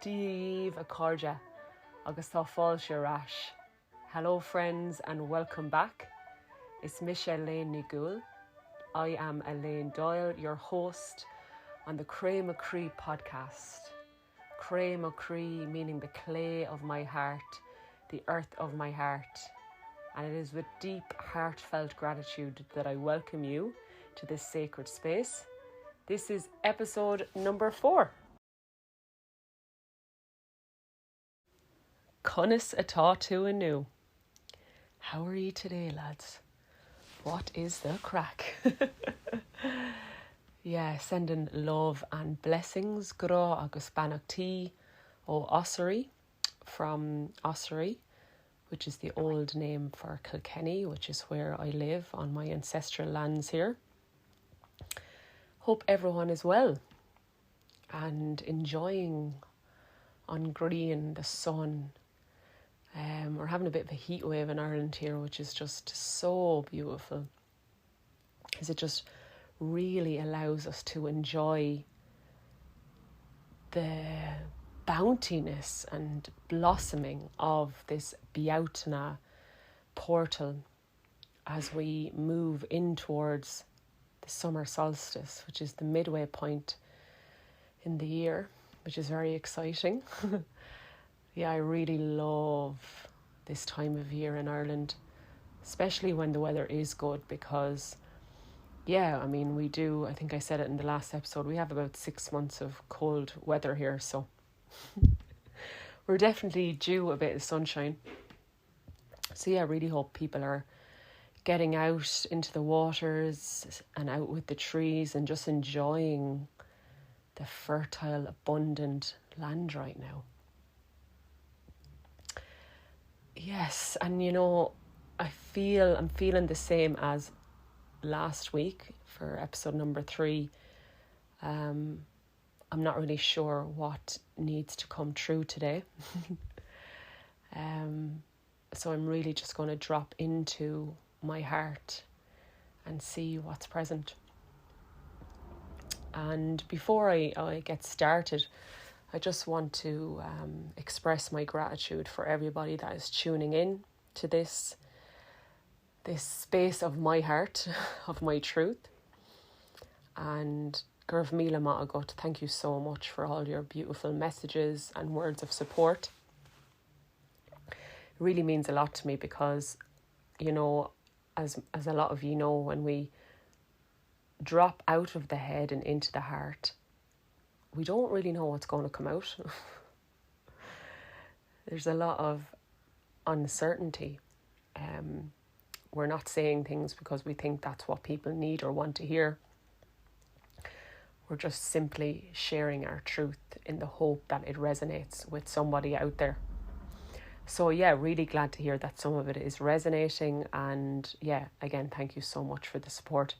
Díomh a cóide agus tá fáil sé rais. Hello friends and welcome back. It's Michelle Lane Nigul. I am Elaine Doyle, your host on the Cray McCree podcast. Cray McCree meaning the clay of my heart, the earth of my heart. And it is with deep, heartfelt gratitude that I welcome you to this sacred space. This is episode number 4. Conas atá tú anew. How are you today, lads? What is the crack? Yeah, sending love and blessings gra agus banachtaí ó Ossory from Ossory, which is the old name for Kilkenny, which is where I live on my ancestral lands here. Hope everyone is well and enjoying on green the sun. We're having a bit of a heat wave in Ireland here, which is just so beautiful, because it just really allows us to enjoy the bountiness and blossoming of this Bealtaine portal as we move in towards the summer solstice, which is the midway point in the year, which is very exciting. Yeah, I really love this time of year in Ireland, especially when the weather is good, because I think I said it in the last episode, we have about 6 months of cold weather here, so we're definitely due a bit of sunshine. So I really hope people are getting out into the waters and out with the trees and just enjoying the fertile, abundant land right now. Yes, and I'm feeling the same as last week for episode number 3. I'm not really sure what needs to come true today. So I'm really just going to drop into my heart and see what's present. And before I get started, I just want to express my gratitude for everybody that is tuning in to this space of my heart, of my truth. And Gurv Mila Matagut, thank you so much for all your beautiful messages and words of support. It really means a lot to me because, as a lot of you know, when we drop out of the head and into the heart, we don't really know what's going to come out. There's a lot of uncertainty. We're not saying things because we think that's what people need or want to hear. We're just simply sharing our truth in the hope that it resonates with somebody out there. So really glad to hear that some of it is resonating, and again, thank you so much for the support.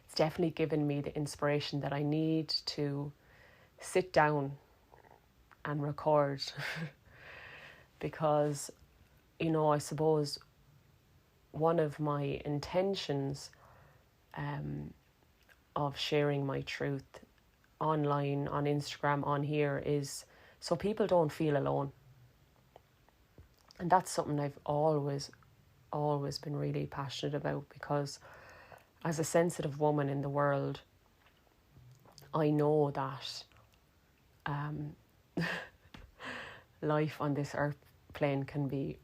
It's definitely given me the inspiration that I need to sit down and record because, I suppose one of my intentions of sharing my truth online, on Instagram, on here, is so people don't feel alone. And that's something I've always been really passionate about, because as a sensitive woman in the world, I know that life on this earth plane can be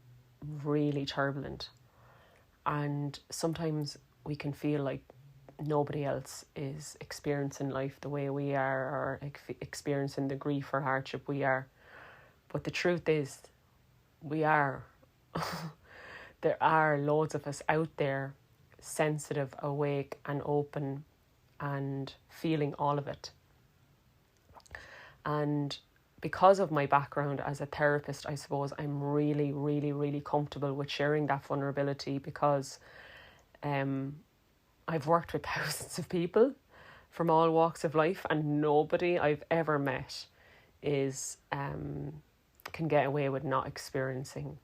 really turbulent, and sometimes we can feel like nobody else is experiencing life the way we are, or experiencing the grief or hardship we are. But the truth is, we are. There are loads of us out there, sensitive, awake and open and feeling all of it. And because of my background as a therapist, I suppose I'm really, really, really comfortable with sharing that vulnerability, because I've worked with thousands of people from all walks of life, and nobody I've ever met can get away with not experiencing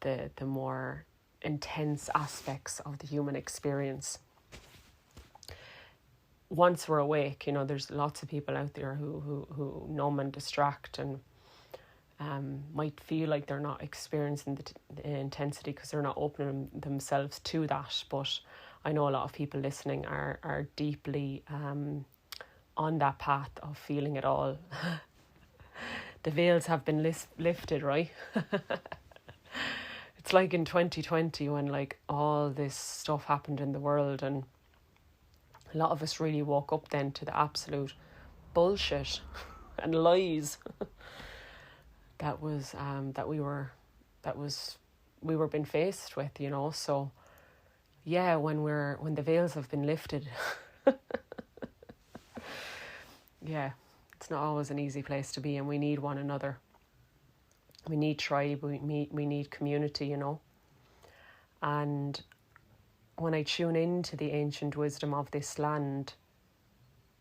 the more intense aspects of the human experience. once we're awake, there's lots of people out there who numb and distract and might feel like they're not experiencing the intensity because they're not opening themselves to that. But I know a lot of people listening are deeply on that path of feeling it all. The veils have been lifted, right? It's like in 2020 when like all this stuff happened in the world, and a lot of us really woke up then to the absolute bullshit and lies that we were being faced with, So yeah, when the veils have been lifted, yeah, it's not always an easy place to be, and we need one another. We need tribe, we need community, And when I tune into the ancient wisdom of this land,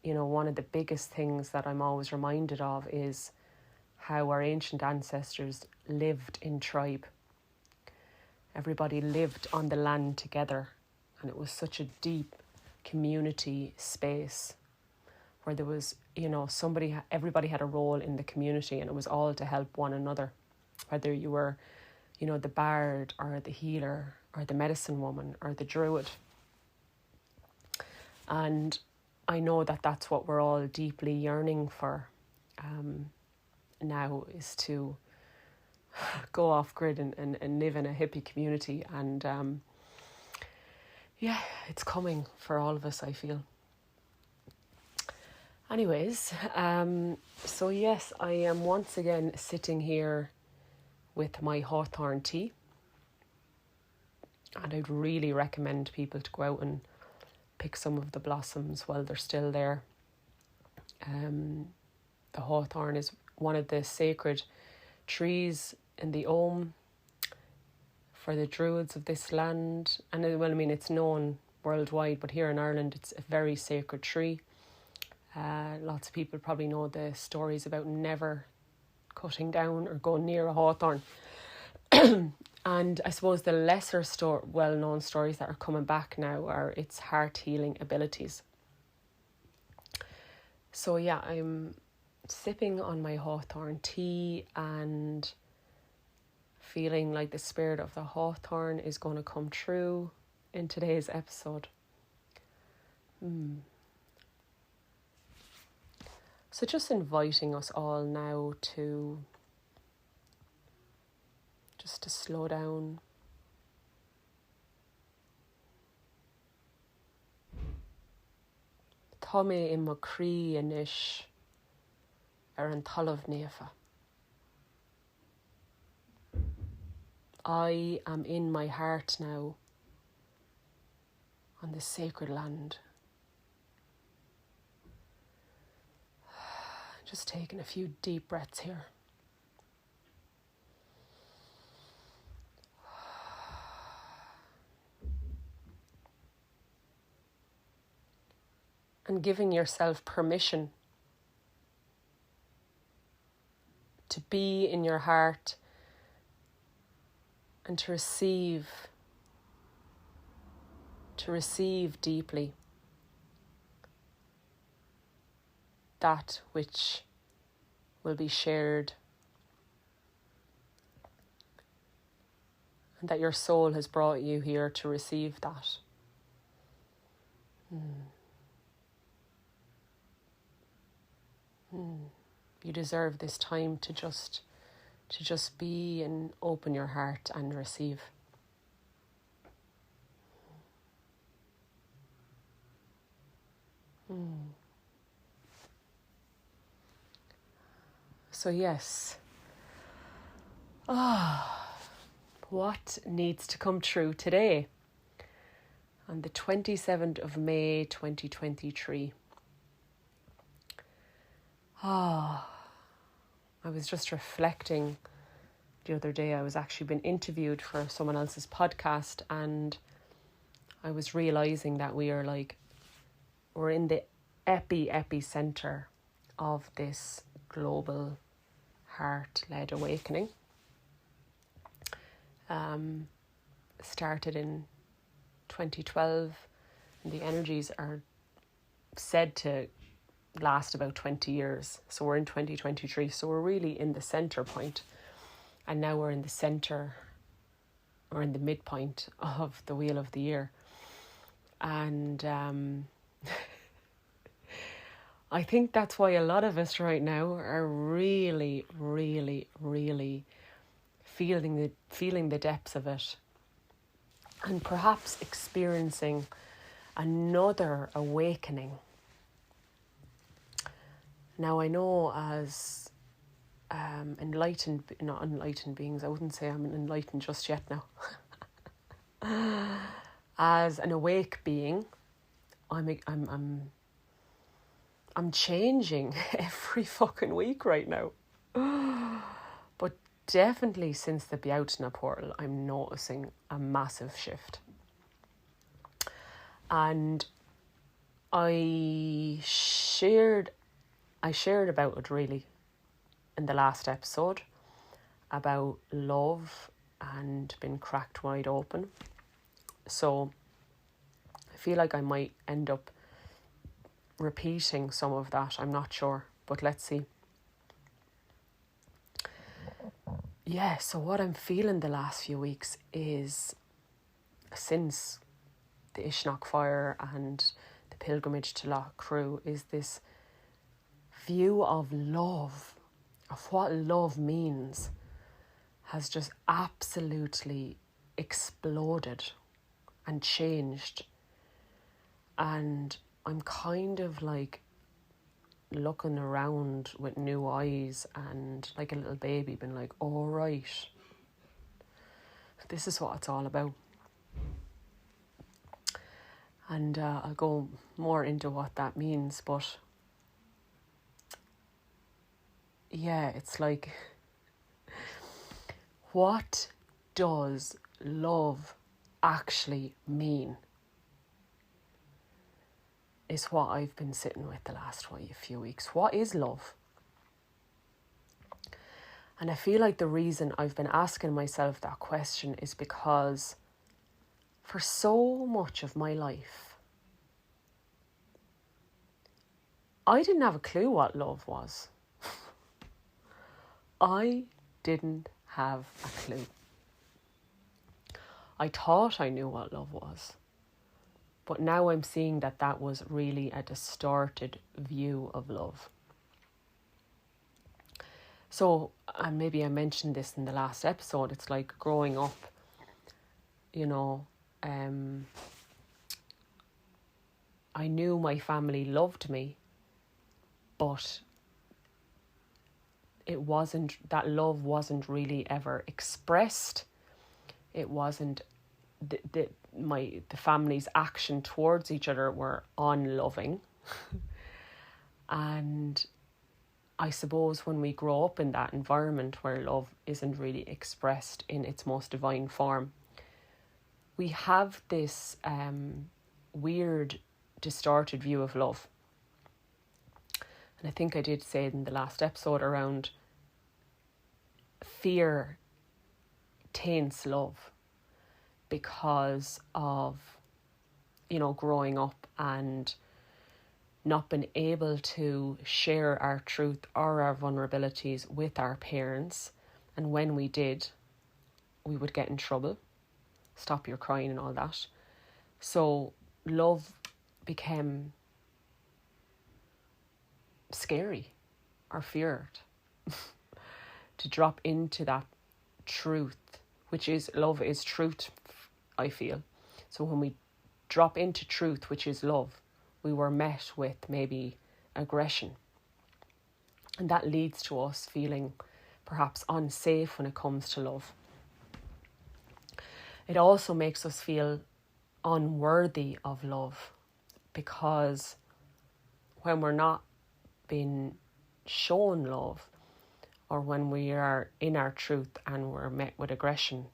one of the biggest things that I'm always reminded of is how our ancient ancestors lived in tribe. Everybody lived on the land together, and it was such a deep community space where there was, everybody had a role in the community, and it was all to help one another. Whether you were, the bard or the healer or the medicine woman or the druid. And I know that that's what we're all deeply yearning for now, is to go off grid and live in a hippie community. And yeah, it's coming for all of us, I feel. Anyways, so yes, I am once again sitting here with my hawthorn tea, and I'd really recommend people to go out and pick some of the blossoms while they're still there. The hawthorn is one of the sacred trees in the Ogham for the druids of this land, and it's known worldwide, but here in Ireland it's a very sacred tree. Lots of people probably know the stories about never cutting down or going near a hawthorn. And I suppose the lesser well-known stories that are coming back now are its heart-healing abilities. So yeah, I'm sipping on my hawthorn tea and feeling like the spirit of the hawthorn is going to come true in today's episode. So just inviting us all now to slow down. Thome in Macree anish an talamh neafa. I am in my heart now on this sacred land. Just taking a few deep breaths here. And giving yourself permission to be in your heart and to receive deeply that which will be shared, and that your soul has brought you here to receive that. You deserve this time to just be and open your heart and receive. So yes, what needs to come true today on the 27th of May 2023? I was just reflecting the other day. I was actually being interviewed for someone else's podcast, and I was realising that we're in the epicenter of this global heart-led awakening. Started in 2012, and the energies are said to last about 20 years. So we're in 2023. So we're really in the center point. And now we're in the center, or in the midpoint of the wheel of the year. And I think that's why a lot of us right now are really, really, really feeling the depths of it, and perhaps experiencing another awakening. Now, I know as not enlightened beings, I wouldn't say I'm enlightened just yet now. As an awake being, I'm changing every fucking week right now. But definitely since the Bjautna portal, I'm noticing a massive shift. And I shared about it really in the last episode, about love and been cracked wide open. So I feel like I might end up repeating some of that. I'm not sure, but let's see. Yeah, so what I'm feeling the last few weeks is, since the Ishnok fire and the pilgrimage to Loch Crew, is this view of love, of what love means, has just absolutely exploded and changed. And I'm kind of like looking around with new eyes and like a little baby being like, all right, this is what it's all about. And I'll go more into what that means, but yeah, it's like, what does love actually mean? Is what I've been sitting with the last few weeks. What is love? And I feel like the reason I've been asking myself that question is because for so much of my life, I didn't have a clue what love was. I didn't have a clue. I thought I knew what love was. But now I'm seeing that was really a distorted view of love. So, and maybe I mentioned this in the last episode, it's like growing up, I knew my family loved me, but that love wasn't really ever expressed. It wasn't, the family's action towards each other were unloving. And I suppose when we grow up in that environment where love isn't really expressed in its most divine form, we have this weird, distorted view of love. And I think I did say it in the last episode around fear taints love because of, growing up and not been able to share our truth or our vulnerabilities with our parents. And when we did, we would get in trouble. Stop your crying and all that. So love became scary or feared. To drop into that truth, which is love is truth, I feel. So when we drop into truth, which is love, we were met with maybe aggression. And that leads to us feeling perhaps unsafe when it comes to love. It also makes us feel unworthy of love, because when we're not being shown love, or when we are in our truth and we're met with aggression,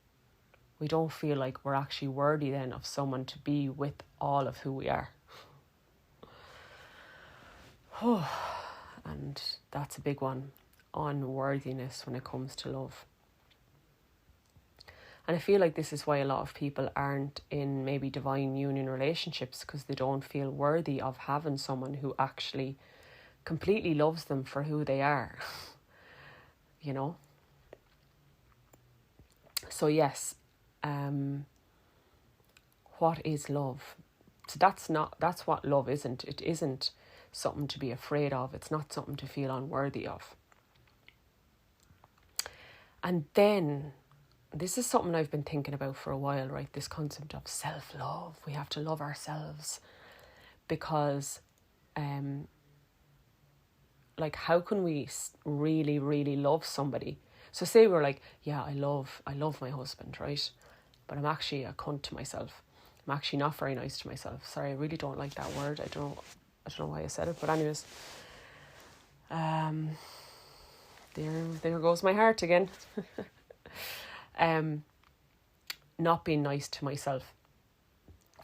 we don't feel like we're actually worthy then of someone to be with all of who we are. And that's a big one, unworthiness when it comes to love. And I feel like this is why a lot of people aren't in maybe divine union relationships, because they don't feel worthy of having someone who actually completely loves them for who they are. You know? So yes, what is love? So that's what love isn't. It isn't something to be afraid of. It's not something to feel unworthy of. And then, this is something I've been thinking about for a while, right? This concept of self-love. We have to love ourselves, because like, how can we really, really love somebody? So say we're like, yeah, I love my husband, right? But I'm actually a cunt to myself. I'm actually not very nice to myself. Sorry, I really don't like that word. I don't know why I said it, but anyways, there goes my heart again. Not being nice to myself.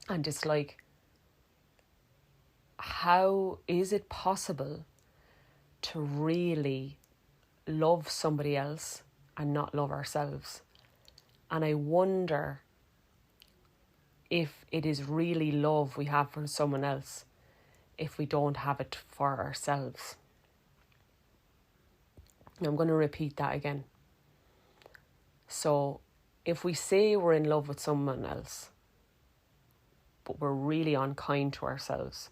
And it's like, how is it possible to really love somebody else and not love ourselves? And I wonder if it is really love we have for someone else if we don't have it for ourselves. Now, I'm going to repeat that again. So if we say we're in love with someone else, but we're really unkind to ourselves,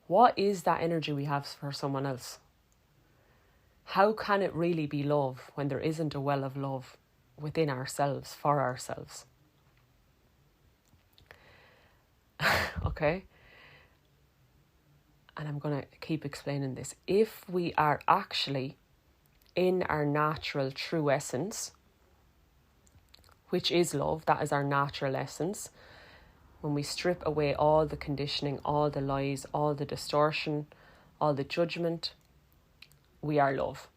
what is that energy we have for someone else? How can it really be love when there isn't a well of love within ourselves, for ourselves? Okay? And I'm going to keep explaining this. If we are actually in our natural true essence, which is love, that is our natural essence, when we strip away all the conditioning, all the lies, all the distortion, all the judgment, we are love.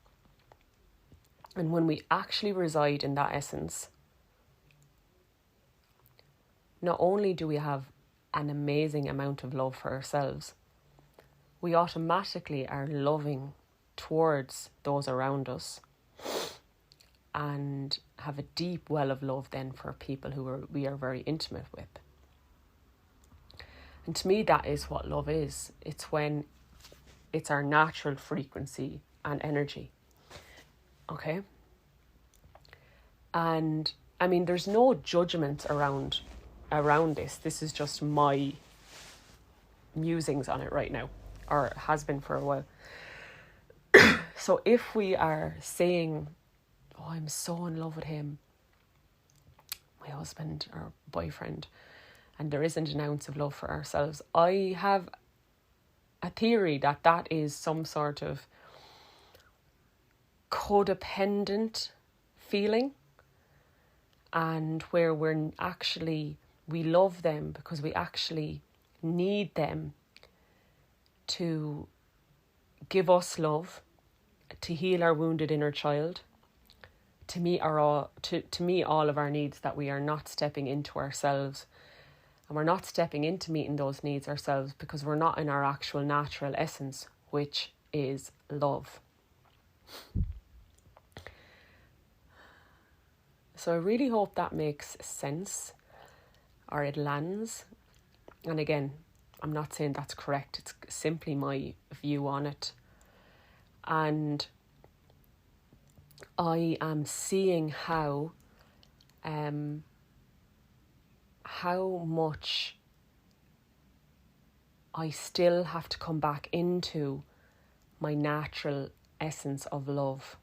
And when we actually reside in that essence, not only do we have an amazing amount of love for ourselves, we automatically are loving towards those around us and have a deep well of love then for people we are very intimate with. And to me, that is what love is. It's when it's our natural frequency and energy. Okay? And I mean, there's no judgment around this. This is just my musings on it right now, or has been for a while. So if we are saying, oh, I'm so in love with him, my husband or boyfriend, and there isn't an ounce of love for ourselves, I have a theory that is some sort of codependent feeling, and where we love them because we actually need them to give us love, to heal our wounded inner child, to meet all of our needs that we are not stepping into ourselves. And we're not stepping into meeting those needs ourselves because we're not in our actual natural essence, which is love. So I really hope that makes sense, or it lands. And again, I'm not saying that's correct. It's simply my view on it. And I am seeing how much I still have to come back into my natural essence of love.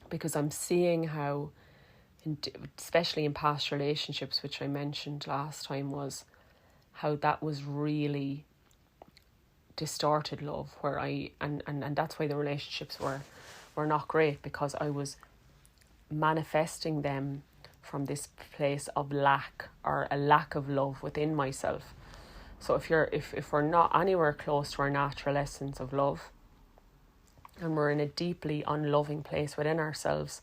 Because I'm seeing how, especially in past relationships, which I mentioned last time, was how that was really distorted love, where and that's why the relationships were not great, because I was manifesting them from this place of lack, or a lack of love within myself. So if we're not anywhere close to our natural essence of love, and we're in a deeply unloving place within ourselves,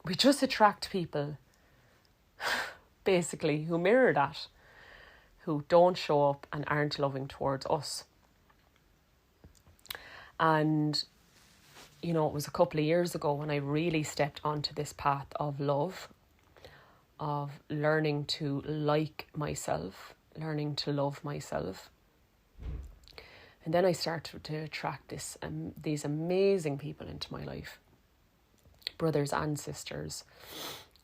we just attract people basically who mirror that, who don't show up and aren't loving towards us. And it was a couple of years ago when I really stepped onto this path of love, of learning to like myself, learning to love myself. And then I started to attract these amazing people into my life, brothers and sisters.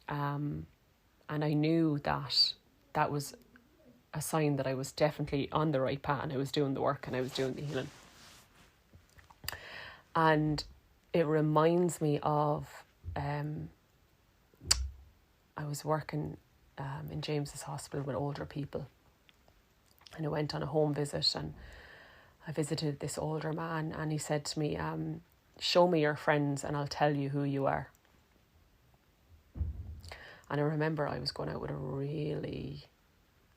And I knew that was a sign that I was definitely on the right path, and I was doing the work and I was doing the healing. And it reminds me of, I was working in James's hospital with older people, and I went on a home visit, and I visited this older man, and he said to me, show me your friends and I'll tell you who you are. And I remember I was going out with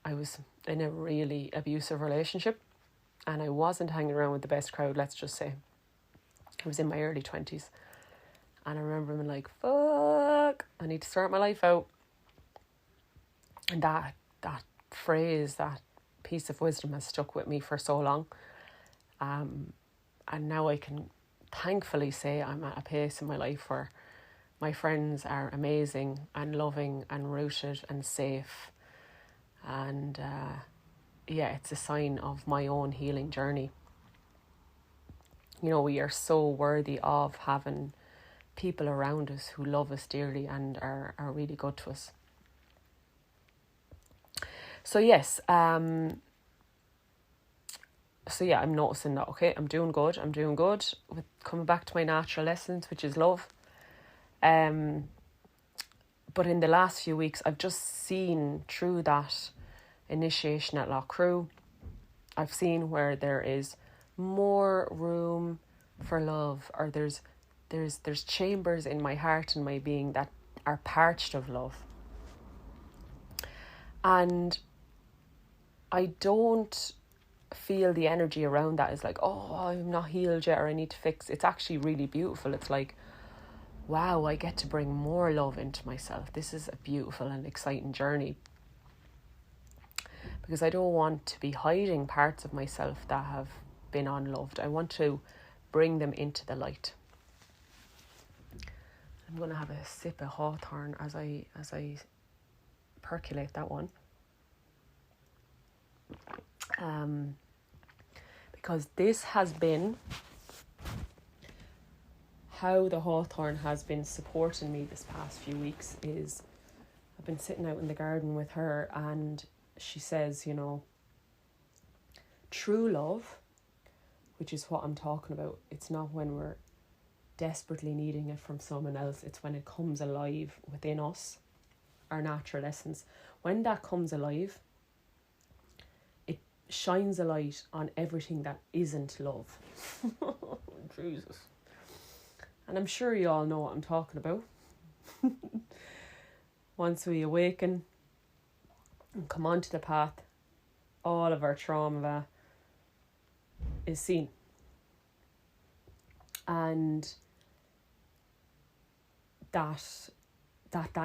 I was in a really abusive relationship, and I wasn't hanging around with the best crowd, let's just say. I was in my early 20s, and I remember being like, fuck, I need to start my life out. And that phrase, that piece of wisdom has stuck with me for so long. And now I can thankfully say I'm at a pace in my life where my friends are amazing and loving and rooted and safe. And it's a sign of my own healing journey. We are so worthy of having people around us who love us dearly and are really good to us. So yes, I'm noticing that, okay, I'm doing good with coming back to my natural essence, which is love. But in the last few weeks, I've just seen through that initiation at Loughcrew, I've seen where there is more room for love, or there's chambers in my heart and my being that are parched of love. And I don't feel the energy around that is like, oh, I'm not healed yet, or I need to fix. It's actually really beautiful. It's like, wow, I get to bring more love into myself. This is a beautiful and exciting journey, because I don't want to be hiding parts of myself that have been unloved. I want to bring them into the light. I'm going to have a sip of Hawthorn as I percolate that one. Because this has been how the Hawthorn has been supporting me this past few weeks. Is I've been sitting out in the garden with her, and she says, true love, which is what I'm talking about, it's not when we're desperately needing it from someone else, it's when it comes alive within us, our natural essence. When that comes alive, it shines a light on everything that isn't love. Jesus. And I'm sure you all know what I'm talking about. Once we awaken and come onto the path, all of our trauma is seen. And that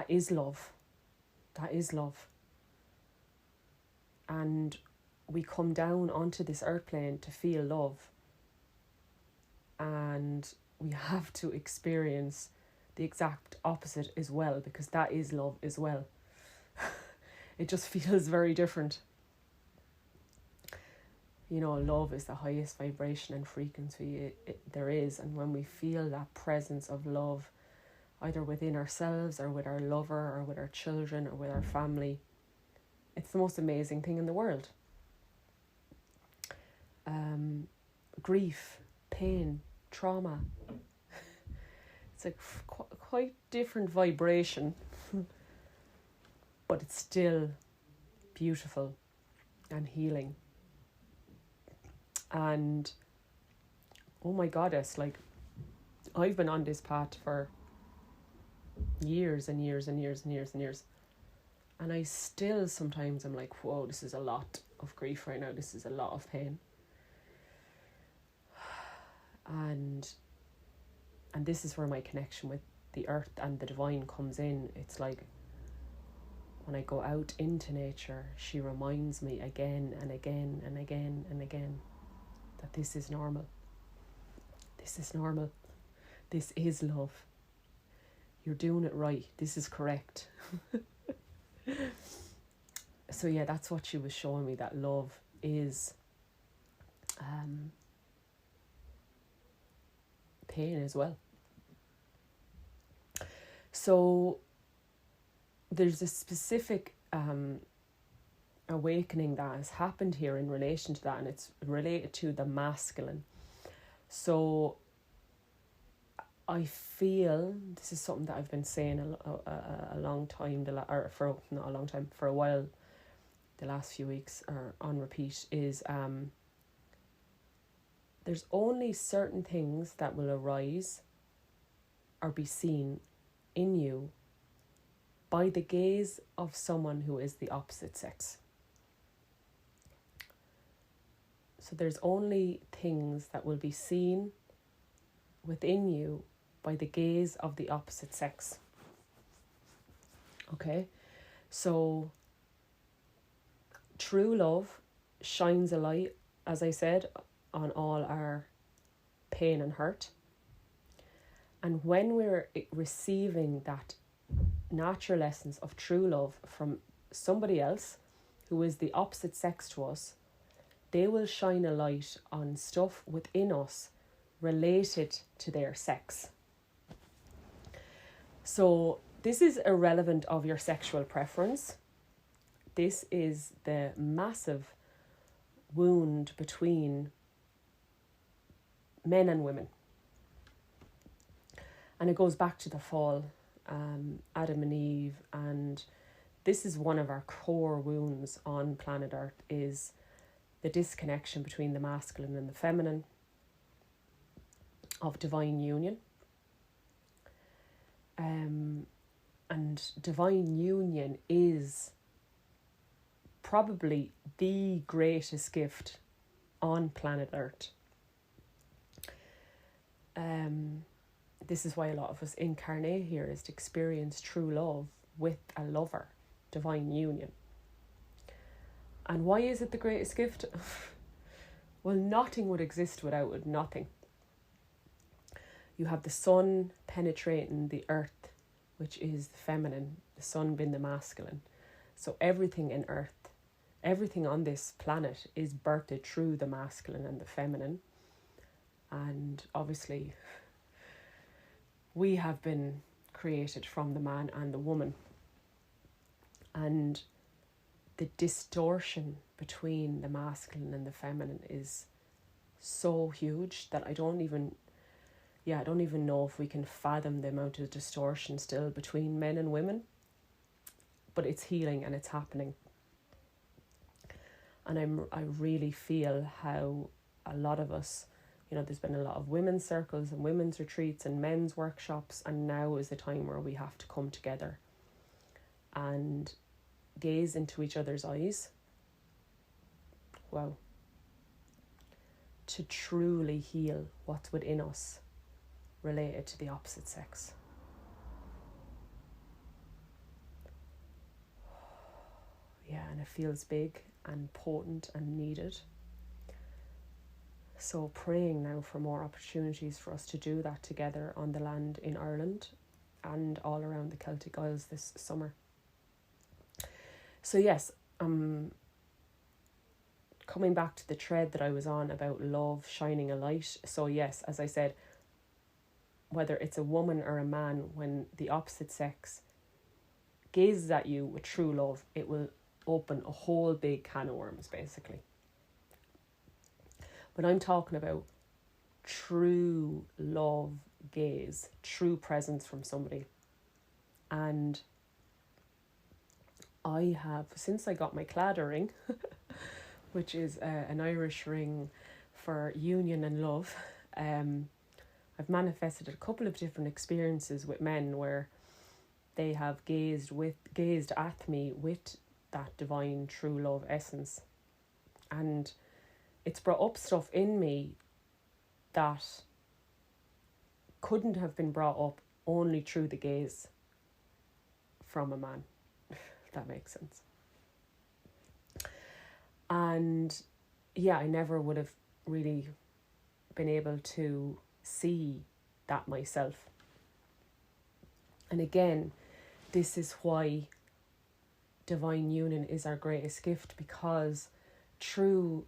is love. That is love. And we come down onto this earth plane to feel love. And we have to experience the exact opposite as well, because that is love as well. It just feels very different. Love is the highest vibration and frequency there is. And when we feel that presence of love, either within ourselves or with our lover or with our children or with our family, it's the most amazing thing in the world. Grief, pain, trauma. It's a quite different vibration, but it's still beautiful and healing. And oh my goddess, I've been on this path for years and years and years and years and years, and I still sometimes I'm like, whoa, this is a lot of grief right now, this is a lot of pain. And this is where my connection with the earth and the divine comes in. It's like when I go out into nature, she reminds me again and again and again and again that this is normal. This is normal. This is love. You're doing it right. This is correct. So yeah, that's what she was showing me, that love is pain as well. So there's a specific awakening that has happened here in relation to that, and it's related to the masculine. So I feel this is something that I've been saying a long time, for a while, the last few weeks, or on repeat, is there's only certain things that will arise or be seen in you by the gaze of someone who is the opposite sex. So there's only things that will be seen within you by the gaze of the opposite sex. Okay? So true love shines a light, as I said, on all our pain and hurt. And when we're receiving that natural essence of true love from somebody else who is the opposite sex to us, they will shine a light on stuff within us related to their sex. So this is irrelevant of your sexual preference. This is the massive wound between men and women. And it goes back to the fall, Adam and Eve, and this is one of our core wounds on planet Earth, is the disconnection between the masculine and the feminine, of divine union. And divine union is probably the greatest gift on planet Earth. This is why a lot of us incarnate here, is to experience true love with a lover, divine union. And why is it the greatest gift? Well, nothing would exist without it, nothing. You have the sun penetrating the earth, which is the feminine, the sun being the masculine. So everything in earth, everything on this planet is birthed through the masculine and the feminine. And obviously, we have been created from the man and the woman. And the distortion between the masculine and the feminine is so huge that I don't even know if we can fathom the amount of distortion still between men and women. But it's healing and it's happening. And I really feel how a lot of us, there's been a lot of women's circles and women's retreats and men's workshops, and now is the time where we have to come together and gaze into each other's eyes. Wow. To truly heal what's within us related to the opposite sex. Yeah, and it feels big and potent and needed. So praying now for more opportunities for us to do that together on the land in Ireland and all around the Celtic Isles this summer. So yes, coming back to the thread that I was on about love shining a light. So yes, as I said, whether it's a woman or a man, when the opposite sex gazes at you with true love, it will open a whole big can of worms, basically. But I'm talking about true love gaze, true presence from somebody. And I have, since I got my Claddagh ring, which is an Irish ring for union and love, I've manifested a couple of different experiences with men where they have gazed at me with that divine true love essence. And it's brought up stuff in me that couldn't have been brought up only through the gaze from a man, if that makes sense. And yeah, I never would have really been able to see that myself. And again, this is why divine union is our greatest gift, because through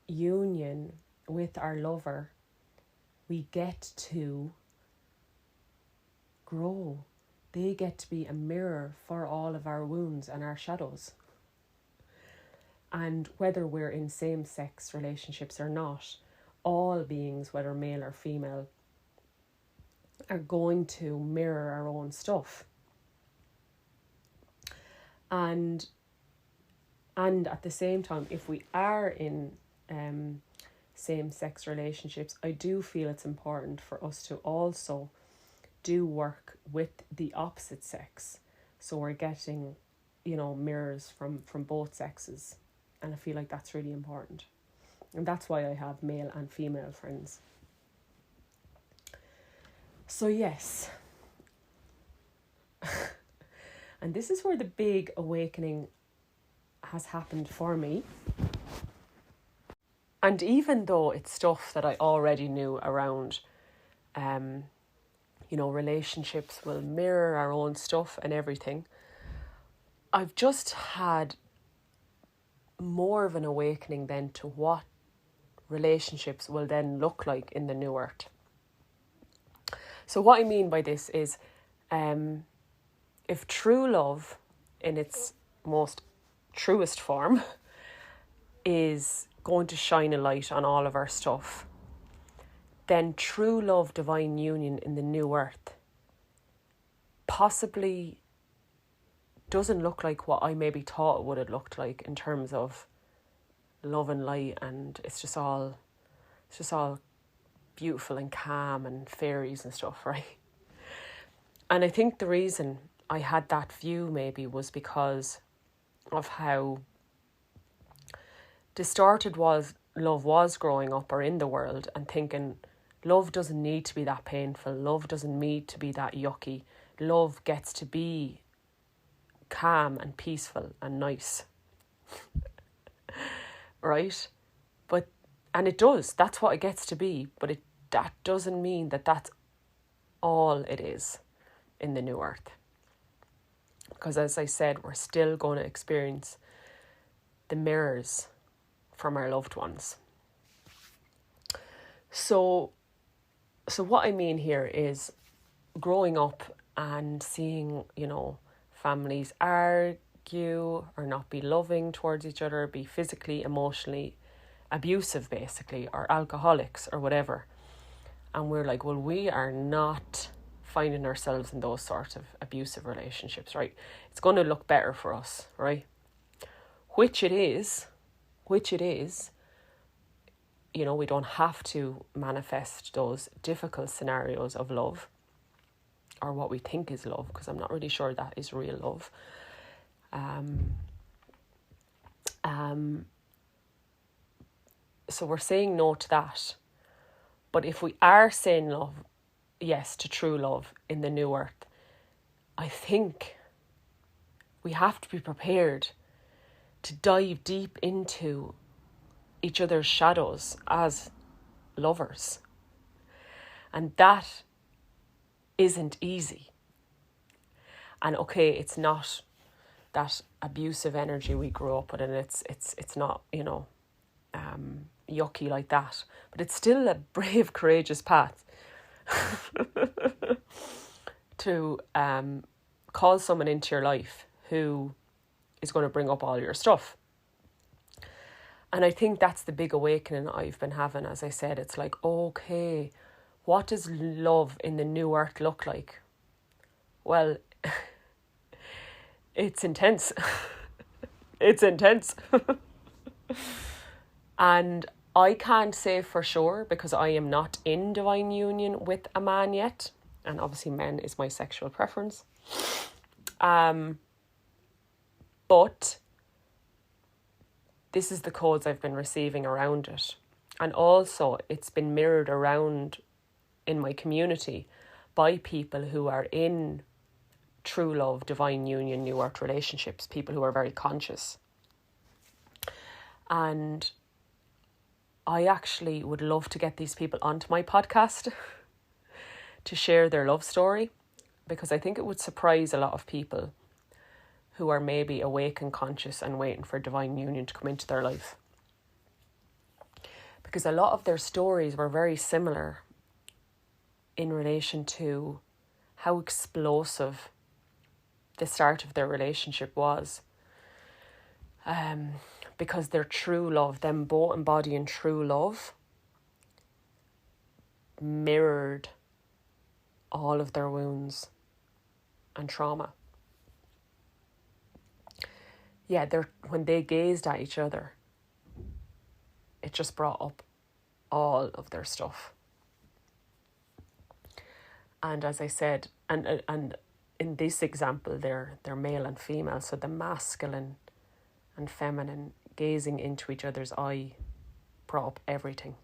union with our lover, we get to grow. They get to be a mirror for all of our wounds and our shadows. And whether we're in same-sex relationships or not, all beings, whether male or female, are going to mirror our own stuff. And at the same time, if we are in same-sex relationships, I do feel it's important for us to also do work with the opposite sex. So we're getting, mirrors from both sexes. And I feel like that's really important. And that's why I have male and female friends. So yes. And this is where the big awakening has happened for me. And even though it's stuff that I already knew around, relationships will mirror our own stuff and everything, I've just had more of an awakening then to what relationships will then look like in the new earth. So what I mean by this is, if true love in its most truest form is going to shine a light on all of our stuff, then true love, divine union in the new earth possibly doesn't look like what I maybe thought it would have looked like in terms of love and light, and it's just all beautiful and calm and fairies and stuff, right? And I think the reason I had that view maybe was because of how distorted love was growing up or in the world, and thinking love doesn't need to be that painful, love doesn't need to be that yucky, love gets to be calm and peaceful and nice. Right? And it does, that's what it gets to be, but that doesn't mean that that's all it is in the new earth. Because as I said, we're still going to experience the mirrors from our loved ones. So what I mean here is growing up and seeing, families argue or not be loving towards each other, be physically, emotionally abusive basically, or alcoholics or whatever. And we're like, well, we are not finding ourselves in those sorts of abusive relationships, right? It's going to look better for us, right? Which it is. We don't have to manifest those difficult scenarios of love, or what we think is love, because I'm not really sure that is real love. So we're saying no to that. But if we are saying yes to true love in the new earth, I think we have to be prepared to dive deep into each other's shadows as lovers. And that isn't easy. And okay, it's not that abusive energy we grew up with, and it's not, yucky like that, but it's still a brave, courageous path to call someone into your life who is going to bring up all your stuff. And I think that's the big awakening I've been having. As I said, it's like, okay, what does love in the new earth look like? Well, it's intense. It's intense. And I can't say for sure, because I am not in divine union with a man yet. And obviously men is my sexual preference. But this is the codes I've been receiving around it. And also it's been mirrored around in my community by people who are in true love, divine union, new earth relationships, people who are very conscious. And I actually would love to get these people onto my podcast to share their love story, because I think it would surprise a lot of people who are maybe awake and conscious and waiting for divine union to come into their life. Because a lot of their stories were very similar in relation to how explosive the start of their relationship was. Because their true love, them both embodying true love, mirrored all of their wounds and trauma. Yeah, when they gazed at each other, it just brought up all of their stuff. And as I said, and in this example, they're male and female, so the masculine and feminine gazing into each other's eye brought up everything.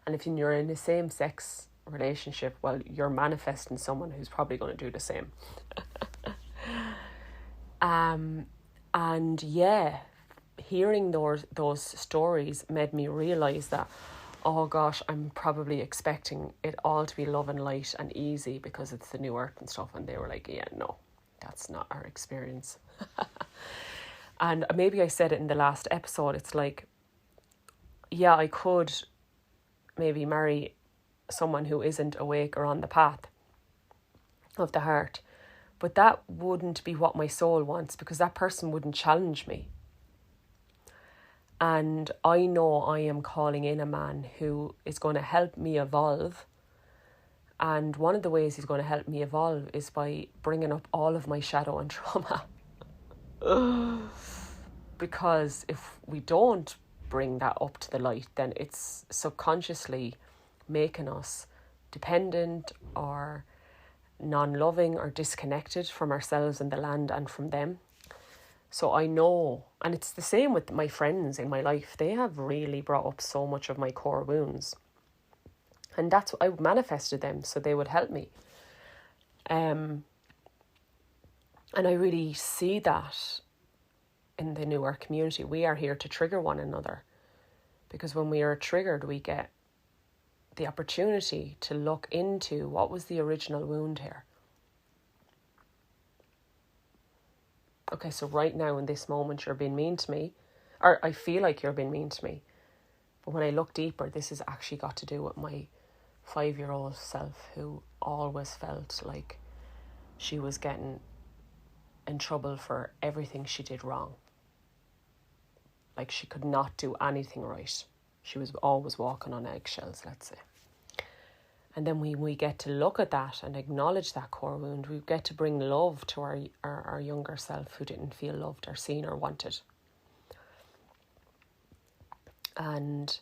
And if you're in a same-sex relationship, well, you're manifesting someone who's probably going to do the same. And yeah, hearing those stories made me realise that, oh gosh, I'm probably expecting it all to be love and light and easy because it's the new earth and stuff. And they were like, yeah, no, that's not our experience. And maybe I said it in the last episode, it's like, yeah, I could maybe marry someone who isn't awake or on the path of the heart, but that wouldn't be what my soul wants, because that person wouldn't challenge me. And I know I am calling in a man who is going to help me evolve. And one of the ways he's going to help me evolve is by bringing up all of my shadow and trauma. Because if we don't bring that up to the light, then it's subconsciously making us dependent or non-loving or disconnected from ourselves and the land and from them. So I know, and it's the same with my friends in my life, they have really brought up so much of my core wounds. And that's what I manifested them so they would help me. And I really see that in the New Earth community. We are here to trigger one another, because when we are triggered, we get the opportunity to look into what was the original wound here. Okay, so right now in this moment, you're being mean to me, or I feel like you're being mean to me. But when I look deeper, this has actually got to do with my 5-year-old self, who always felt like she was getting in trouble for everything she did wrong. Like she could not do anything right. She was always walking on eggshells, let's say. And then we get to look at that and acknowledge that core wound. We get to bring love to our younger self who didn't feel loved or seen or wanted. And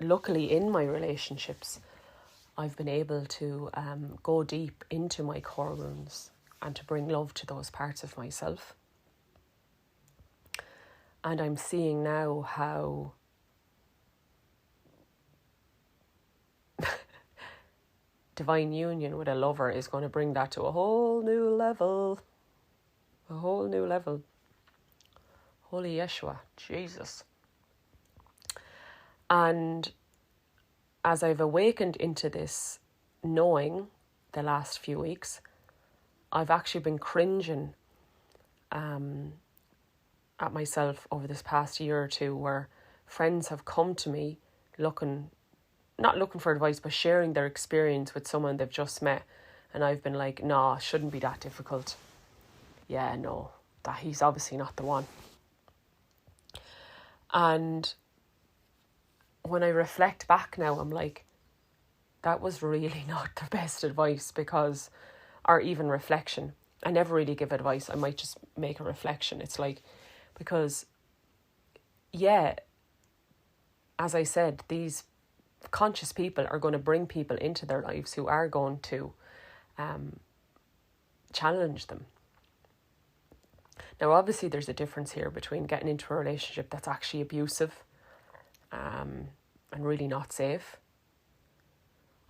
luckily in my relationships, I've been able to go deep into my core wounds and to bring love to those parts of myself. And I'm seeing now how divine union with a lover is going to bring that to a whole new level. A whole new level. Holy Yeshua, Jesus. And as I've awakened into this knowing the last few weeks, I've actually been cringing at myself over this past year or two, where friends have come to me not looking for advice, but sharing their experience with someone they've just met. And I've been like, nah, it shouldn't be that difficult. Yeah, no, that he's obviously not the one. And when I reflect back now, I'm like, that was really not the best advice, or even reflection. I never really give advice. I might just make a reflection. It's like, because, yeah, as I said, these conscious people are going to bring people into their lives who are going to challenge them. Now, obviously, there's a difference here between getting into a relationship that's actually abusive and really not safe.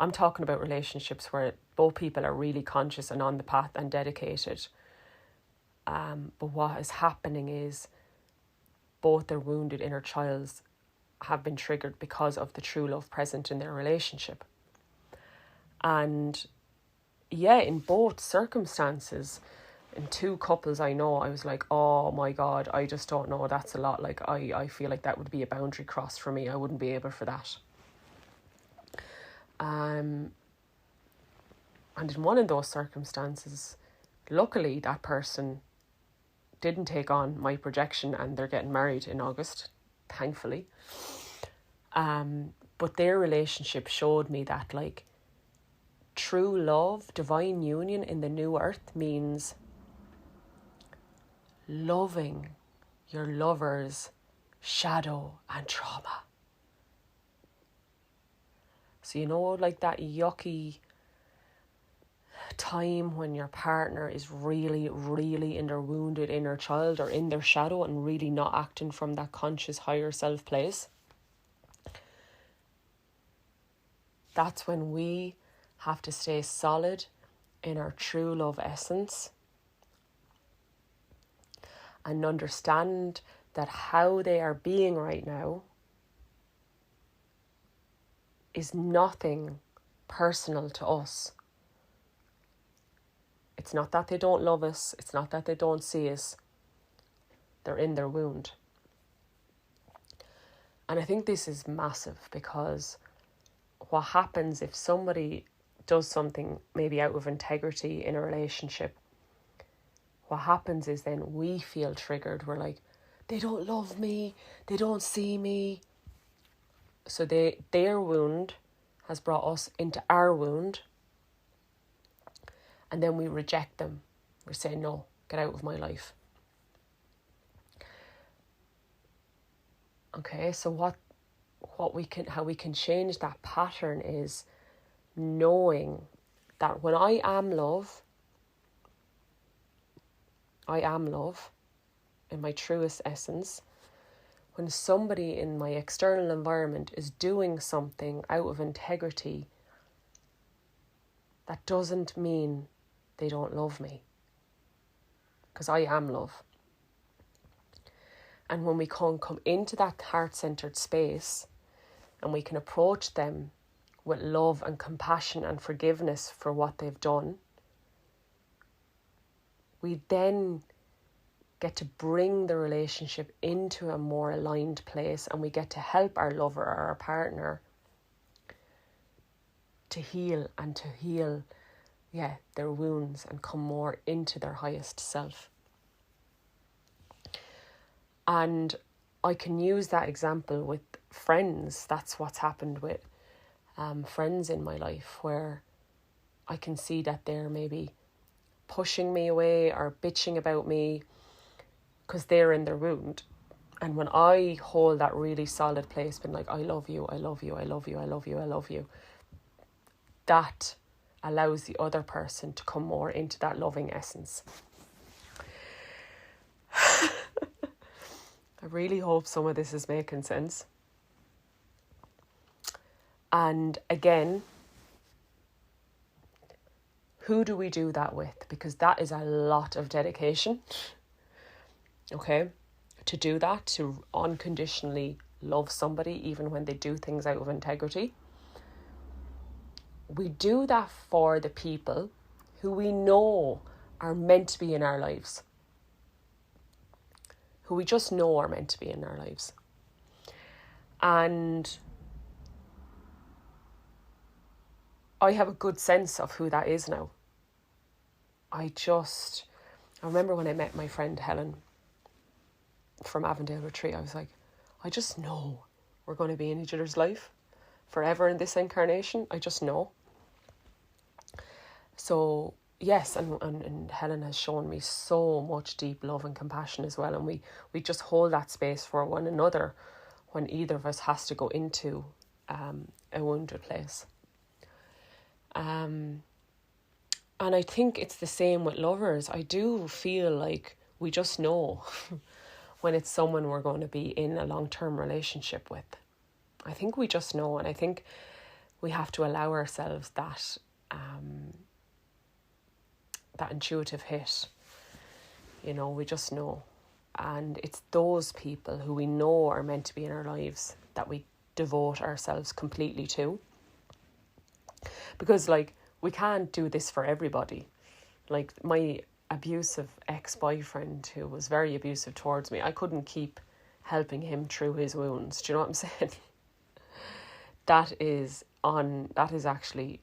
I'm talking about relationships where both people are really conscious and on the path and dedicated. But what is happening is both their wounded inner childs have been triggered because of the true love present in their relationship. And yeah, in both circumstances, in two couples I know, I was like, oh my God, I just don't know. That's a lot. Like, I feel like that would be a boundary cross for me. I wouldn't be able for that. And in one of those circumstances, luckily that person didn't take on my projection and they're getting married in August, thankfully. But their relationship showed me that, like, true love, divine union in the new earth means loving your lover's shadow and trauma. So, you know, like that yucky time when your partner is really, really in their wounded inner child or in their shadow and really not acting from that conscious higher self place. That's when we have to stay solid in our true love essence and understand that how they are being right now is nothing personal to us. It's not that they don't love us. It's not that they don't see us. They're in their wound. And I think this is massive, because what happens if somebody does something maybe out of integrity in a relationship, what happens is then we feel triggered. We're like, they don't love me. They don't see me. So their wound has brought us into our wound. And then we reject them. We're saying, no, get out of my life. Okay, so how we can change that pattern is knowing that when I am love in my truest essence. When somebody in my external environment is doing something out of integrity, that doesn't mean they don't love me, because I am love. And when we can come into that heart-centered space and we can approach them with love and compassion and forgiveness for what they've done, we then get to bring the relationship into a more aligned place, and we get to help our lover or our partner to heal their wounds and come more into their highest self. And I can use that example with friends. That's what's happened with friends in my life, where I can see that they're maybe pushing me away or bitching about me because they're in their wound. And when I hold that really solid place, being like, I love you, I love you, I love you, I love you, I love you, that allows the other person to come more into that loving essence. I really hope some of this is making sense. And again, who do we do that with? Because that is a lot of dedication. Okay? To do that, to unconditionally love somebody even when they do things out of integrity. We do that for the people who we know are meant to be in our lives. Who we just know are meant to be in our lives. And I have a good sense of who that is now. I remember when I met my friend Helen from Avondale Retreat, I was like, I just know we're going to be in each other's life forever in this incarnation. I just know. So yes, and Helen has shown me so much deep love and compassion as well. And we just hold that space for one another when either of us has to go into a wounded place. And I think it's the same with lovers. I do feel like we just know when it's someone we're going to be in a long-term relationship with. I think we just know, and I think we have to allow ourselves that intuitive hit. You know, we just know. And it's those people who we know are meant to be in our lives that we devote ourselves completely to. Because, like, we can't do this for everybody. Like, my abusive ex-boyfriend who was very abusive towards me, I couldn't keep helping him through his wounds. Do you know what I'm saying? That is actually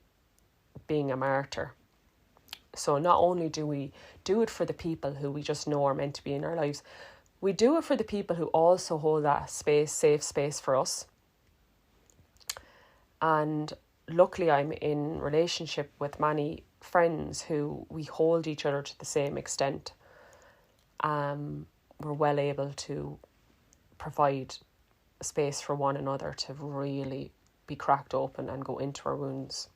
being a martyr. So not only do we do it for the people who we just know are meant to be in our lives, we do it for the people who also hold that space, safe space for us. And luckily I'm in relationship with many friends who we hold each other to the same extent. We're well able to provide space for one another to really be cracked open and go into our wounds.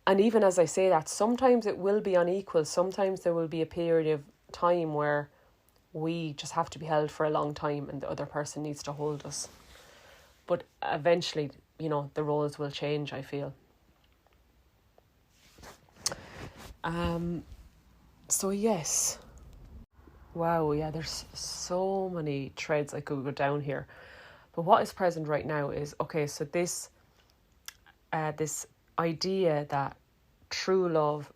And even as I say that, sometimes it will be unequal. Sometimes there will be a period of time where we just have to be held for a long time and the other person needs to hold us. But eventually, you know, the roles will change, I feel. So yes. Wow, yeah, there's so many threads I could go down here. But what is present right now is, okay, so this idea that true love,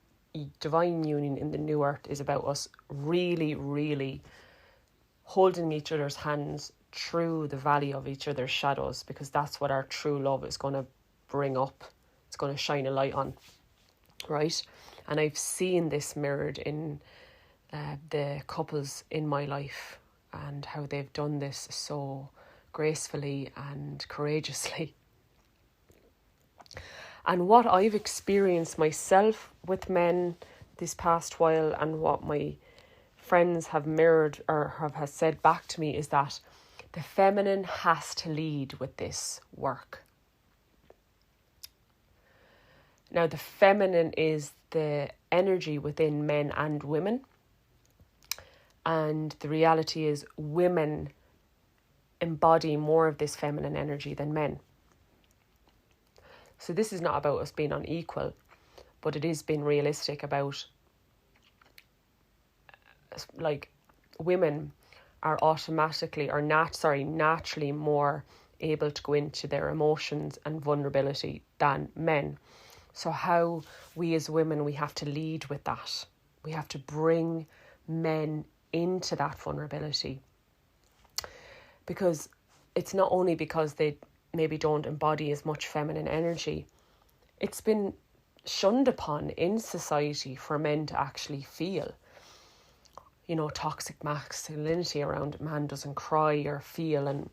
divine union in the new earth is about us really, really holding each other's hands through the valley of each other's shadows, because that's what our true love is going to bring up. It's going to shine a light on, right? And I've seen this mirrored in the couples in my life and how they've done this so gracefully and courageously. And what I've experienced myself with men this past while, and what my friends have mirrored or have said back to me, is that the feminine has to lead with this work. Now, the feminine is the energy within men and women. And the reality is women embody more of this feminine energy than men. So this is not about us being unequal, but it is being realistic about, like, women are naturally more able to go into their emotions and vulnerability than men. So how we as women, we have to lead with that. We have to bring men into that vulnerability. Because it's not only because they maybe don't embody as much feminine energy. It's been shunned upon in society for men to actually feel, you know, toxic masculinity around man doesn't cry or feel, and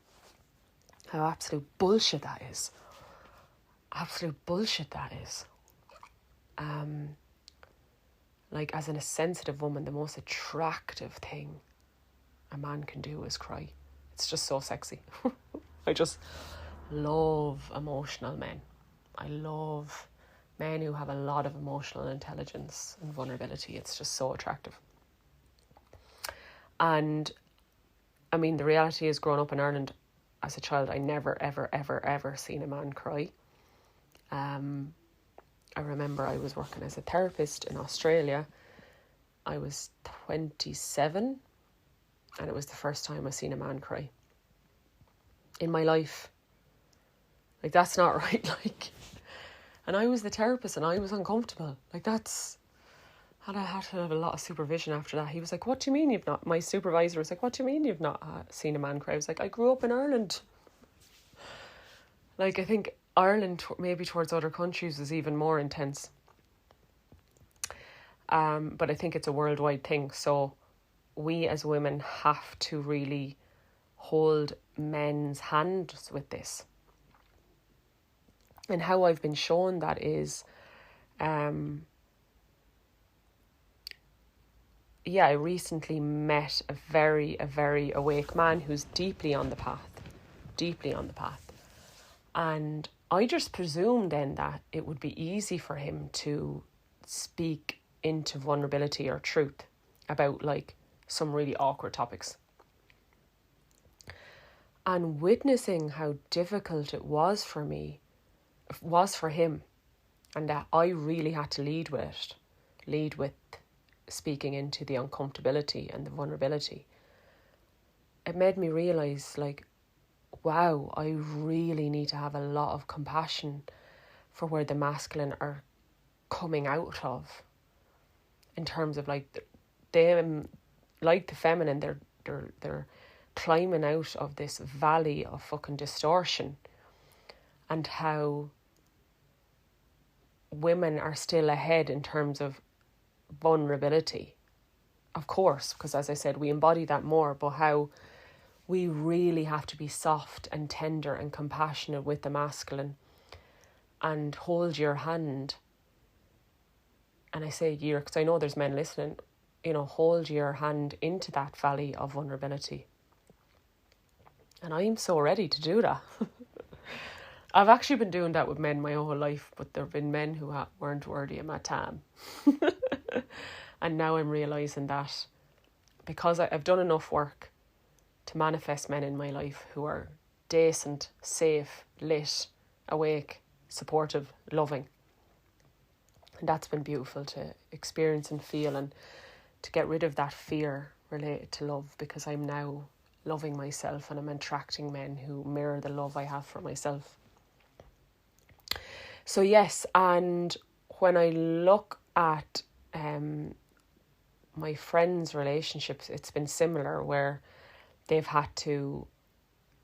how absolute bullshit that is. Like, as a sensitive woman, the most attractive thing a man can do is cry. It's just so sexy. I just love emotional men. I love men who have a lot of emotional intelligence and vulnerability. It's just so attractive. And I mean, the reality is, growing up in Ireland as a child, I never, ever, ever, ever seen a man cry. I remember I was working as a therapist in Australia. I was 27, and it was the first time I seen a man cry in my life. Like, that's not right. Like, and I was the therapist and I was uncomfortable. Like, and I had to have a lot of supervision after that. He was like, what do you mean you've not, my supervisor was like, what do you mean you've not seen a man cry? I was like, I grew up in Ireland. Like, I think Ireland, maybe towards other countries, was even more intense. But I think it's a worldwide thing. So we as women have to really hold men's hands with this. And how I've been shown that is, I recently met a very awake man who's deeply on the path. And I just presumed then that it would be easy for him to speak into vulnerability or truth about, like, some really awkward topics. And witnessing how difficult it was for him, and that I really had to lead with speaking into the uncomfortability and the vulnerability. It made me realise, like, wow, I really need to have a lot of compassion for where the masculine are coming out of, in terms of like them, like the feminine, they're climbing out of this valley of fucking distortion, and how women are still ahead in terms of vulnerability, of course, because as I said, we embody that more, but how we really have to be soft and tender and compassionate with the masculine and hold your hand. And I say year because I know there's men listening, hold your hand into that valley of vulnerability. And I'm so ready to do that. I've actually been doing that with men my whole life, but there have been men who weren't worthy of my time. And now I'm realising that because I've done enough work to manifest men in my life who are decent, safe, lit, awake, supportive, loving. And that's been beautiful to experience and feel, and to get rid of that fear related to love, because I'm now loving myself and I'm attracting men who mirror the love I have for myself. So yes, and when I look at my friends' relationships, it's been similar, where they've had to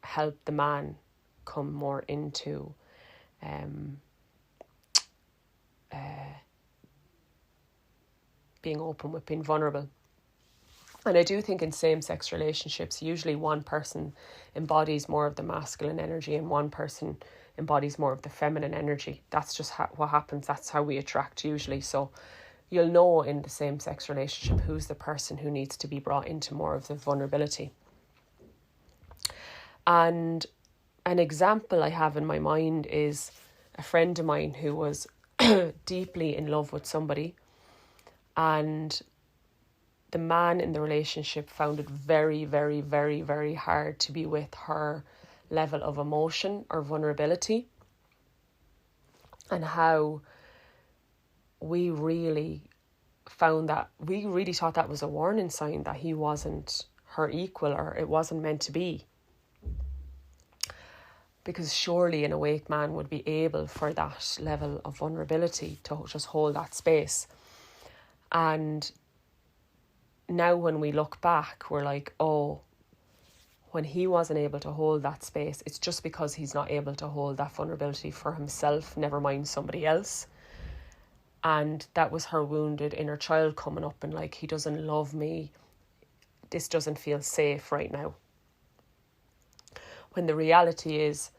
help the man come more into being open with being vulnerable. And I do think in same-sex relationships, usually one person embodies more of the masculine energy and one person embodies more of the feminine energy. That's just what happens. That's how we attract usually. So you'll know in the same-sex relationship who's the person who needs to be brought into more of the vulnerability. And an example I have in my mind is a friend of mine who was deeply in love with somebody, and the man in the relationship found it very, very, very, very hard to be with her level of emotion or vulnerability, and how we really thought that was a warning sign that he wasn't her equal, or it wasn't meant to be. Because surely an awake man would be able for that level of vulnerability to just hold that space. And now when we look back, we're like, oh, when he wasn't able to hold that space, it's just because he's not able to hold that vulnerability for himself, never mind somebody else. And that was her wounded inner child coming up and like, he doesn't love me. This doesn't feel safe right now. When the reality is,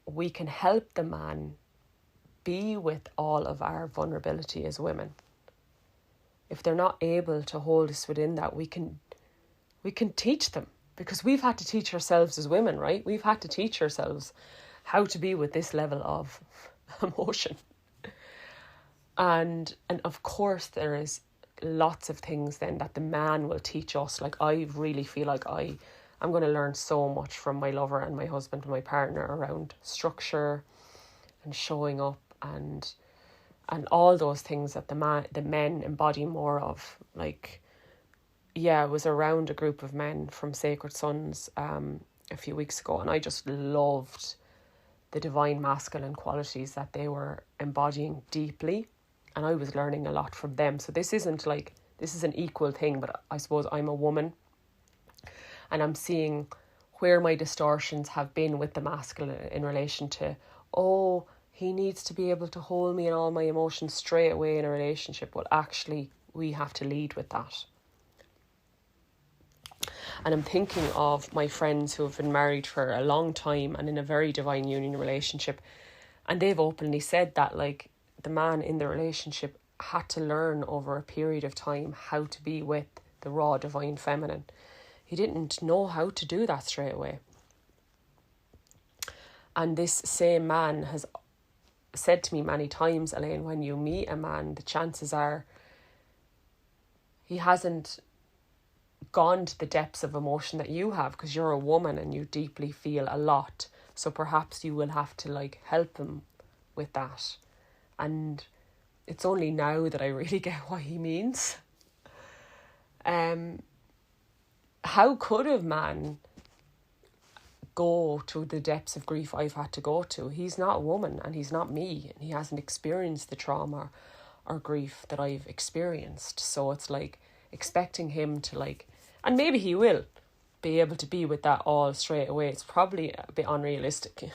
we can help the man be with all of our vulnerability as women. If they're not able to hold us within that, we can teach them, because we've had to teach ourselves as women, right? We've had to teach ourselves how to be with this level of emotion. And of course there is lots of things then that the man will teach us. Like, I really feel like I'm going to learn so much from my lover and my husband and my partner around structure and showing up and all those things that the men embody more of. Like, yeah, I was around a group of men from Sacred Sons a few weeks ago, and I just loved the divine masculine qualities that they were embodying deeply, and I was learning a lot from them. So this is an equal thing, but I suppose I'm a woman, and I'm seeing where my distortions have been with the masculine in relation to, oh, he needs to be able to hold me and all my emotions straight away in a relationship. Well, actually, we have to lead with that. And I'm thinking of my friends who have been married for a long time and in a very divine union relationship. And they've openly said that, like, the man in the relationship had to learn over a period of time how to be with the raw divine feminine. He didn't know how to do that straight away. And this same man has said to me many times, Elaine, when you meet a man, the chances are he hasn't gone to the depths of emotion that you have, because you're a woman and you deeply feel a lot. So perhaps you will have to like help him with that. And it's only now that I really get what he means. How could a man go to the depths of grief I've had to go to. He's not a woman and he's not me, and he hasn't experienced the trauma or grief that I've experienced. So it's like expecting him to like, and maybe he will be able to be with that all straight away. It's probably a bit unrealistic.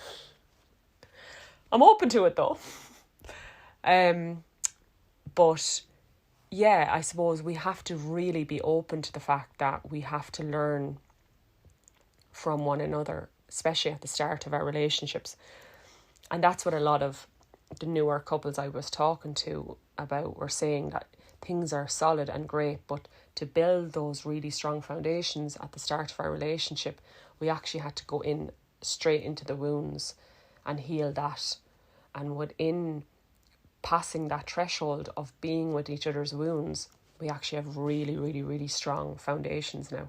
I'm open to it though. But yeah, I suppose we have to really be open to the fact that we have to learn from one another, especially at the start of our relationships. And that's what a lot of the newer couples I was talking to about were saying, that things are solid and great, but to build those really strong foundations at the start of our relationship, we actually had to go in straight into the wounds and heal that. And within passing that threshold of being with each other's wounds, we actually have really, really, really strong foundations now.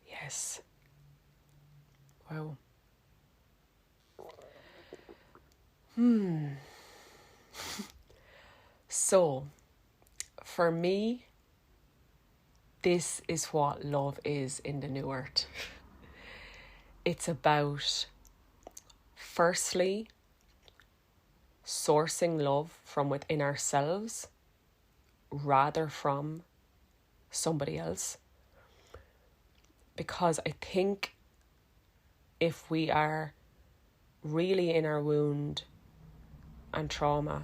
Yes. Wow. So, for me, this is what love is in the new earth. It's about, firstly, sourcing love from within ourselves rather from somebody else. Because I think if we are really in our wound and trauma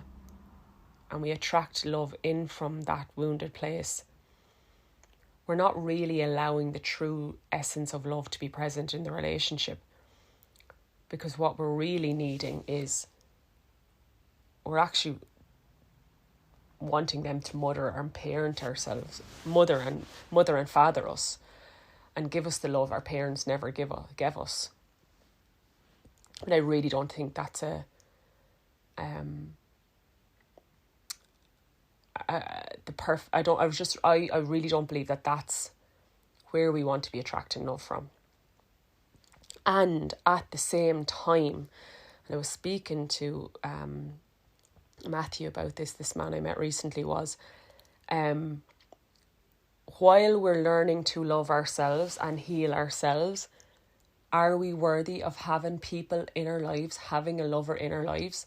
and we attract love in from that wounded place, we're not really allowing the true essence of love to be present in the relationship. Because what we're really needing is, we're actually wanting them to mother and parent ourselves, mother and father us, and give us the love our parents never gave us. And I really don't think that's I really don't believe that that's where we want to be attracting love from. And at the same time, and I was speaking to Matthew about this man I met recently, was while we're learning to love ourselves and heal ourselves, are we worthy of having people in our lives, having a lover in our lives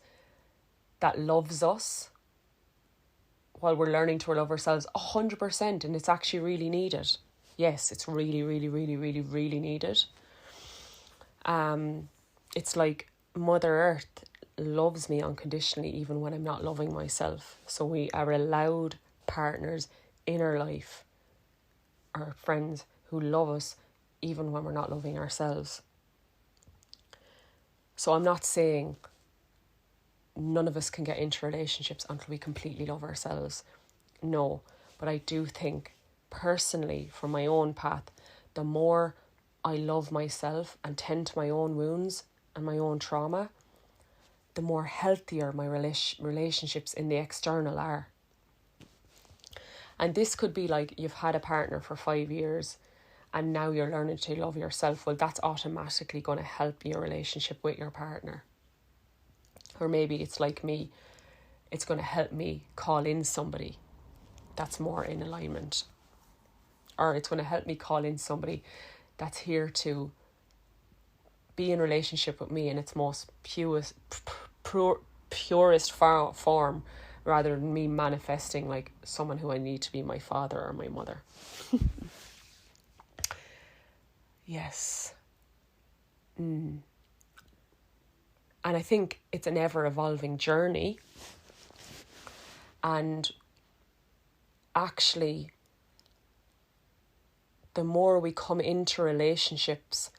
that loves us while we're learning to love ourselves 100%? And it's actually really needed. Yes, it's really, really, really, really, really needed. It's like Mother Earth loves me unconditionally even when I'm not loving myself. So we are allowed partners in our life, our friends who love us even when we're not loving ourselves. So I'm not saying none of us can get into relationships until we completely love ourselves. No, but I do think personally, from my own path, the more I love myself and tend to my own wounds and my own trauma, the more healthier my relationships in the external are. And this could be like you've had a partner for 5 years and now you're learning to love yourself. Well, that's automatically going to help your relationship with your partner. Or maybe it's like me, it's going to help me call in somebody that's more in alignment. Or it's going to help me call in somebody that's here to be in relationship with me in its most purest form, rather than me manifesting like someone who I need to be my father or my mother. Yes. And I think it's an ever-evolving journey. And actually, the more we come into relationships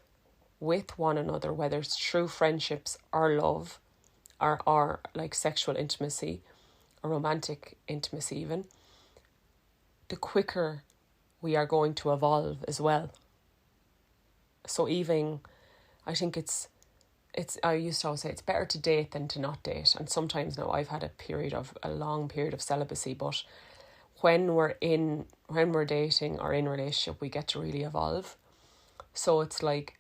with one another, whether it's true friendships or love, or like sexual intimacy or romantic intimacy even, the quicker we are going to evolve as well. So even, I think I used to always say it's better to date than to not date. And sometimes now I've had a long period of celibacy, but when we're dating or in a relationship, we get to really evolve. So it's like,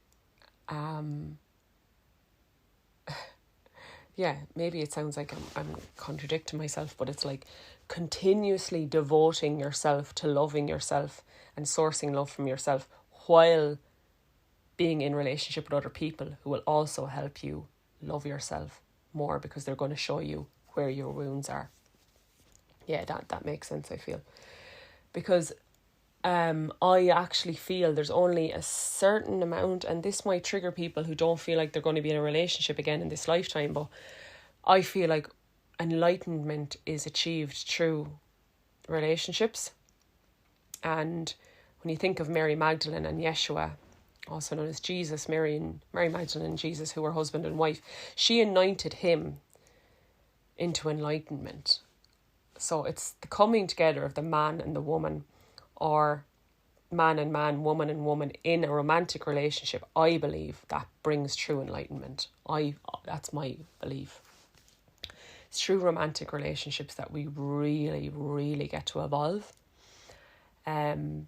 yeah, maybe it sounds like I'm contradicting myself, but it's like continuously devoting yourself to loving yourself and sourcing love from yourself while being in relationship with other people who will also help you love yourself more, because they're going to show you where your wounds are. Yeah, that makes sense, I feel. Because I actually feel there's only a certain amount, and this might trigger people who don't feel like they're going to be in a relationship again in this lifetime, but I feel like enlightenment is achieved through relationships. And when you think of Mary Magdalene and Yeshua, also known as Jesus, Mary Magdalene and Jesus, who were husband and wife, she anointed him into enlightenment. So it's the coming together of the man and the woman, or man and man, woman and woman in a romantic relationship. I believe that brings true enlightenment. That's my belief. It's through romantic relationships that we really, really get to evolve. And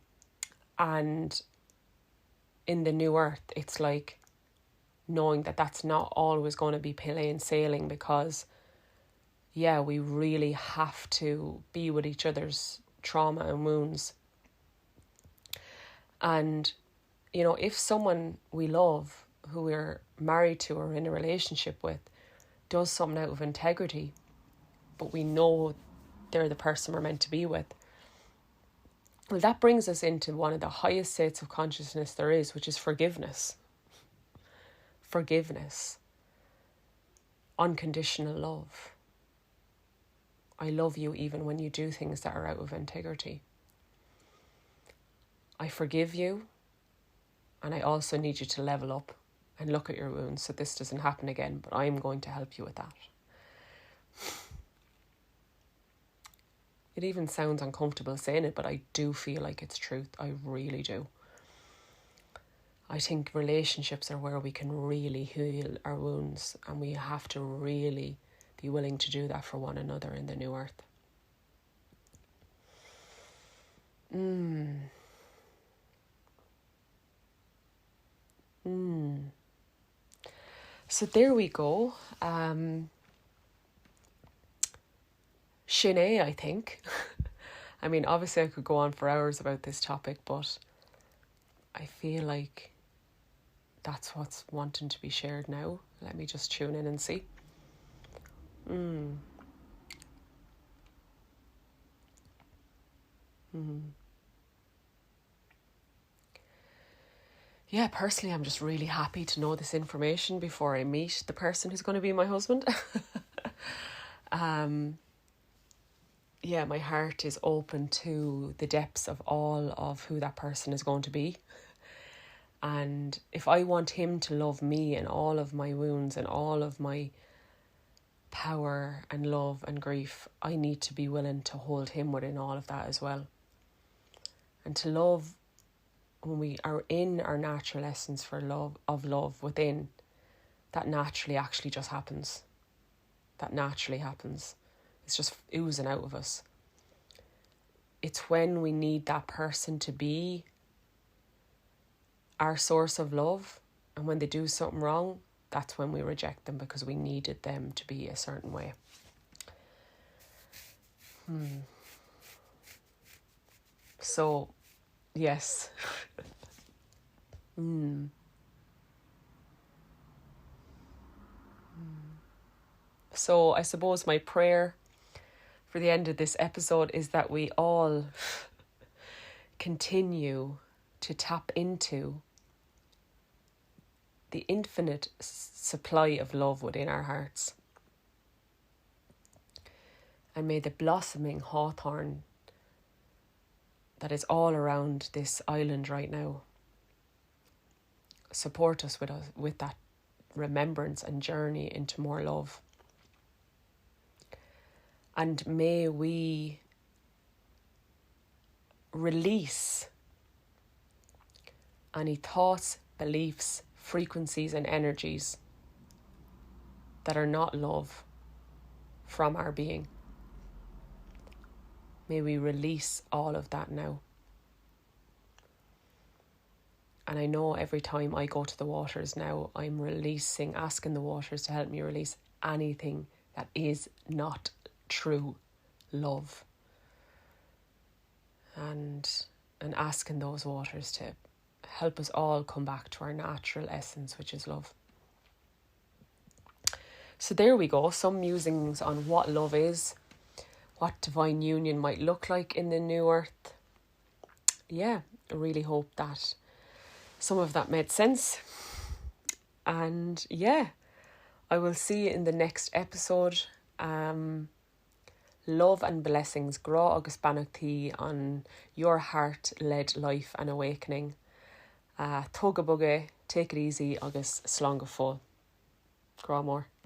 in the new earth, it's like knowing that that's not always going to be plain sailing, because yeah, we really have to be with each other's trauma and wounds. And, you know, if someone we love, who we're married to or in a relationship with, does something out of integrity, but we know they're the person we're meant to be with, well, that brings us into one of the highest states of consciousness there is, which is forgiveness. Forgiveness. Unconditional love. I love you even when you do things that are out of integrity. I forgive you, and I also need you to level up and look at your wounds so this doesn't happen again, but I'm going to help you with that. It even sounds uncomfortable saying it, but I do feel like it's truth. I really do. I think relationships are where we can really heal our wounds, and we have to really be willing to do that for one another in the new earth. So there we go. Shanae, I think. I mean, obviously I could go on for hours about this topic, but I feel like that's what's wanting to be shared now. Let me just tune in and see. Yeah, personally, I'm just really happy to know this information before I meet the person who's going to be my husband. Yeah, my heart is open to the depths of all of who that person is going to be. And if I want him to love me and all of my wounds and all of my power and love and grief, I need to be willing to hold him within all of that as well. And to love, when we are in our natural essence for love within, that naturally actually just happens. That naturally happens. It's just oozing out of us. It's when we need that person to be our source of love, and when they do something wrong, that's when we reject them, because we needed them to be a certain way. So, yes. So I suppose my prayer for the end of this episode is that we all continue to tap into the infinite supply of love within our hearts. And may the blossoming hawthorn that is all around this island right now support us with that remembrance and journey into more love. And may we release any thoughts, beliefs, frequencies and energies that are not love from our being. May we release all of that now. And I know every time I go to the waters now, I'm asking the waters to help me release anything that is not true love and asking those waters to help us all come back to our natural essence, which is love. So there we go, some musings on what love is, what divine union might look like in the new earth. Yeah, I really hope that some of that made sense. And yeah, I will see you in the next episode. Love and blessings. Gra agus banachtaí on your heart-led life and awakening. Tóga buga, take it easy agus slán go fóill. Gra mór.